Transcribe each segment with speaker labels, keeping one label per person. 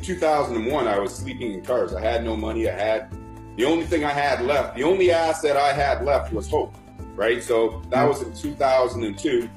Speaker 1: 2001, I was sleeping in cars. I had no money. The only thing I had left, the only asset I had left was hope, right? So that was in 2002.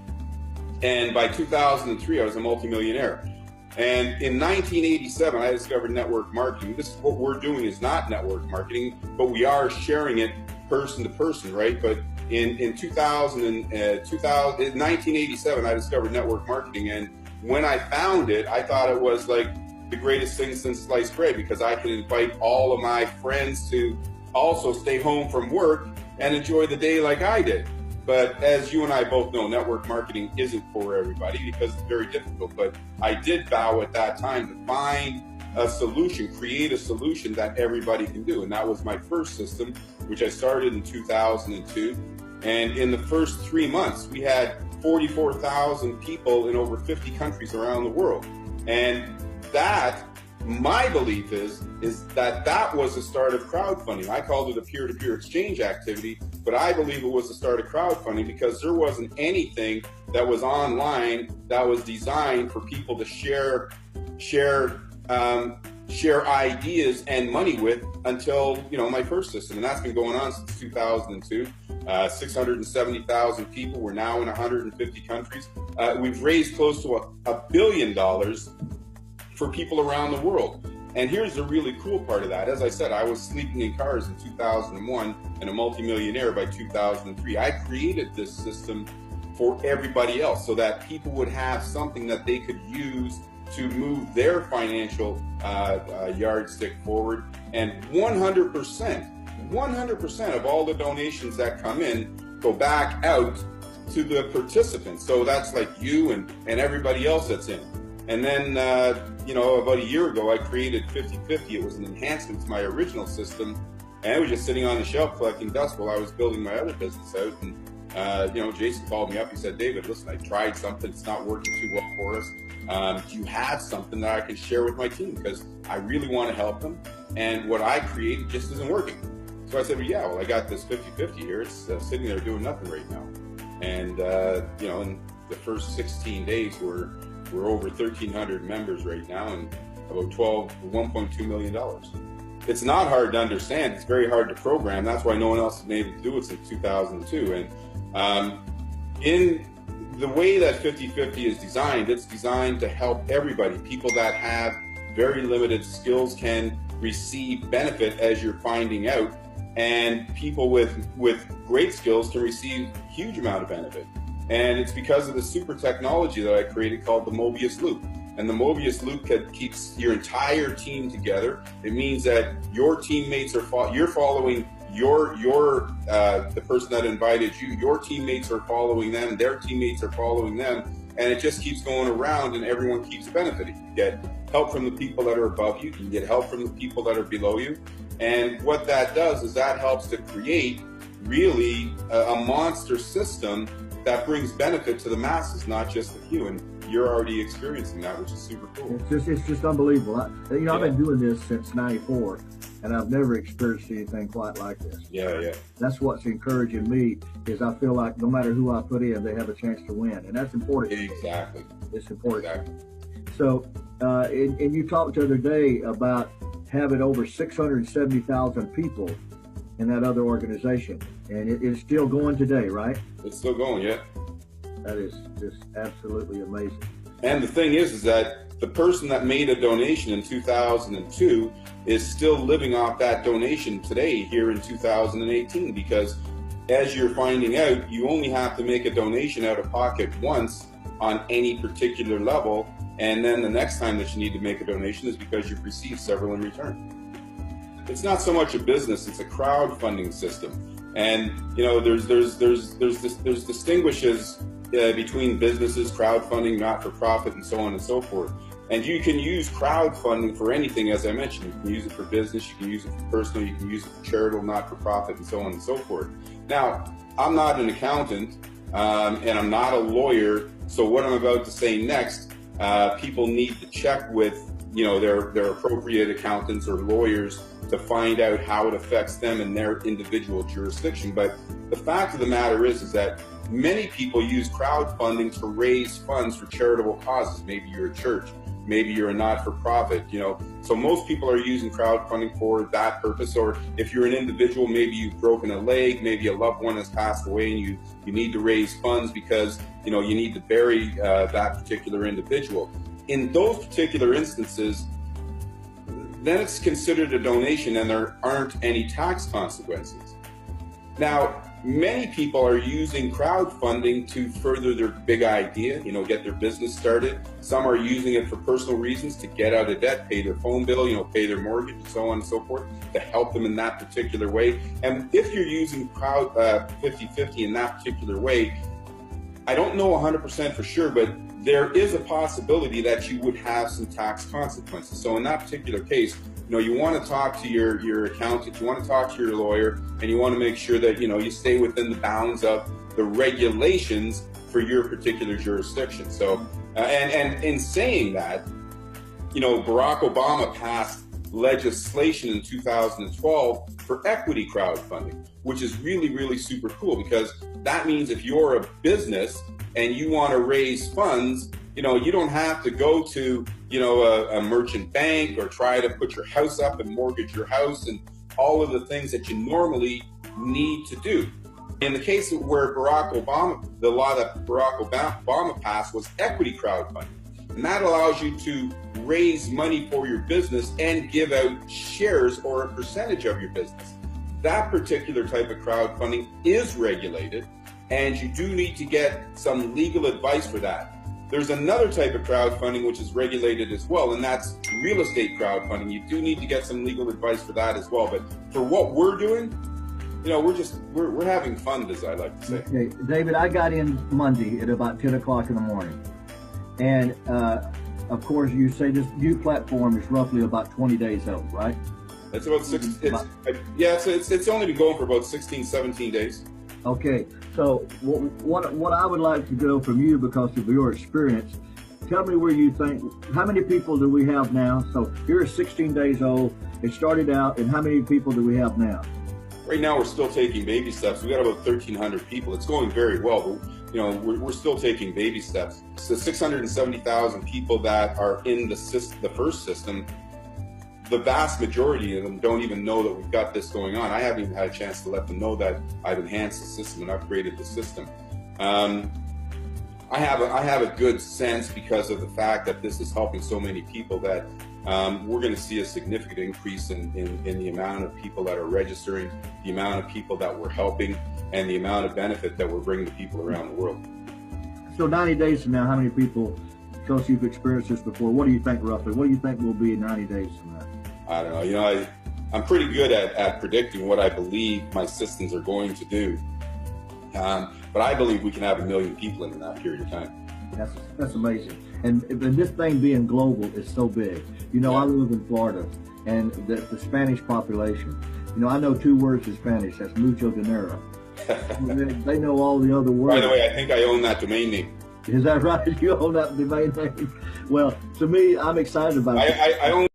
Speaker 1: And by 2003, I was a multimillionaire. And in 1987, I discovered network marketing. This is what we're doing, is not network marketing, but we are sharing it person to person, right? But in 1987, I discovered network marketing. And when I found it, I thought it was like the greatest thing since sliced bread, because I could invite all of my friends to also stay home from work and enjoy the day like I did. But as you and I both know, network marketing isn't for everybody because it's very difficult. But I did vow at that time to find a solution, create a solution that everybody can do. And that was my first system, which I started in 2002. And in the first 3 months, we had 44,000 people in over 50 countries around the world. And that, my belief is that was the start of crowdfunding. I called it a peer-to-peer exchange activity, but I believe it was the start of crowdfunding because there wasn't anything that was online that was designed for people to share ideas and money with until, my first system. And that's been going on since 2002. 670,000 people. We're now in 150 countries. We've raised close to $1 billion for people around the world. And here's the really cool part of that. As I said, I was sleeping in cars in 2001 and a multimillionaire by 2003. I created this system for everybody else so that people would have something that they could use to move their financial yardstick forward. And 100% of all the donations that come in go back out to the participants. So that's like you and everybody else that's in. And then, about a year ago, I created 50/50. It was an enhancement to my original system. And it was just sitting on the shelf collecting dust while I was building my other business out. And, Jason called me up. He said, David, listen, I tried something. It's not working too well for us. Do you have something that I can share with my team? Because I really want to help them. And what I created just isn't working. So I said, well, I got this 50/50 here. It's sitting there doing nothing right now. And, in the first 16 days, we're over 1,300 members right now and about $1.2 million. It's not hard to understand. It's very hard to program. That's why no one else has been able to do it since 2002. And in the way that 50/50 is designed, it's designed to help everybody. People that have very limited skills can receive benefit, as you're finding out, and people with great skills can receive a huge amount of benefit. And it's because of the super technology that I created called the Mobius Loop. And the Mobius Loop keeps your entire team together. It means that your teammates you're following the person that invited you. Your teammates are following them. Their teammates are following them. And it just keeps going around and everyone keeps benefiting. You get help from the people that are above you. You can get help from the people that are below you. And what that does is that helps to create really a monster system that brings benefit to the masses, not just the few. And you're already experiencing that, which is super cool.
Speaker 2: It's just unbelievable. I've been doing this since '94, and I've never experienced anything quite like this.
Speaker 1: Yeah.
Speaker 2: That's what's encouraging me, is I feel like no matter who I put in, they have a chance to win, and that's important.
Speaker 1: Exactly.
Speaker 2: It's important.
Speaker 1: Exactly.
Speaker 2: So, and you talked the other day about having over 670,000 people in that other organization, and it is still going today, right?
Speaker 1: It's still going, yeah.
Speaker 2: That is just absolutely amazing.
Speaker 1: And the thing is that the person that made a donation in 2002 is still living off that donation today here in 2018, because as you're finding out, you only have to make a donation out of pocket once on any particular level, and then the next time that you need to make a donation is because you've received several in return. It's not so much a business, it's a crowdfunding system. And there's distinguishes between businesses, crowdfunding, not-for-profit, and so on and so forth. And you can use crowdfunding for anything, as I mentioned. You can use it for business, you can use it for personal, you can use it for charitable, not-for-profit, and so on and so forth. Now, I'm not an accountant, and I'm not a lawyer, so what I'm about to say next, people need to check with their appropriate accountants or lawyers to find out how it affects them in their individual jurisdiction. But the fact of the matter is that many people use crowdfunding to raise funds for charitable causes. Maybe you're a church, maybe you're a not-for-profit, So most people are using crowdfunding for that purpose. Or if you're an individual, maybe you've broken a leg, maybe a loved one has passed away, and you need to raise funds because, you need to bury that particular individual. In those particular instances, then it's considered a donation and there aren't any tax consequences. Now, many people are using crowdfunding to further their big idea, get their business started. Some are using it for personal reasons, to get out of debt, pay their phone bill, pay their mortgage, and so on and so forth, to help them in that particular way. And if you're using crowd 50-50 in that particular way, I don't know 100% for sure, but there is a possibility that you would have some tax consequences. So in that particular case, you want to talk to your accountant, you want to talk to your lawyer, and you want to make sure that, you stay within the bounds of the regulations for your particular jurisdiction. So, and in saying that, Barack Obama passed legislation in 2012 for equity crowdfunding, which is really, really super cool, because that means if you're a business and you want to raise funds, you don't have to go to, a merchant bank or try to put your house up and mortgage your house and all of the things that you normally need to do. In the case where the law that Barack Obama passed was equity crowdfunding. And that allows you to raise money for your business and give out shares or a percentage of your business. That particular type of crowdfunding is regulated, and you do need to get some legal advice for that. There's another type of crowdfunding which is regulated as well, and that's real estate crowdfunding. You do need to get some legal advice for that as well. But for what we're doing, we're having fun, as I like to say.
Speaker 2: Okay, David, I got in Monday at about 10 o'clock in the morning. And of course, you say this new platform is roughly about 20 days old, right?
Speaker 1: It's about six. It's only been going for about 16, 17 days.
Speaker 2: Okay, so what I would like to know from you, because of your experience, tell me where you think, how many people do we have now? So you're 16 days old. It started out, and how many people do we have now?
Speaker 1: Right now, we're still taking baby steps. We got about 1,300 people. It's going very well, but we're still taking baby steps. So 670,000 people that are in the first system. The vast majority of them don't even know that we've got this going on. I haven't even had a chance to let them know that I've enhanced the system and upgraded the system. I have a good sense, because of the fact that this is helping so many people, that we're going to see a significant increase in the amount of people that are registering, the amount of people that we're helping, and the amount of benefit that we're bringing to people around the world.
Speaker 2: So 90 days from now, how many people, because you've experienced this before, what do you think roughly? What do you think will be in 90 days from now?
Speaker 1: I don't know. I'm pretty good at predicting what I believe my systems are going to do. But I believe we can have 1 million people in that period of time.
Speaker 2: That's amazing. And this thing being global is so big. I live in Florida, and the Spanish population, I know 2 words in Spanish. That's mucho dinero. They know all the other words.
Speaker 1: By the way, I think I own that domain name.
Speaker 2: Is that right? You own that domain name? Well, to me, I'm excited about it.
Speaker 1: I own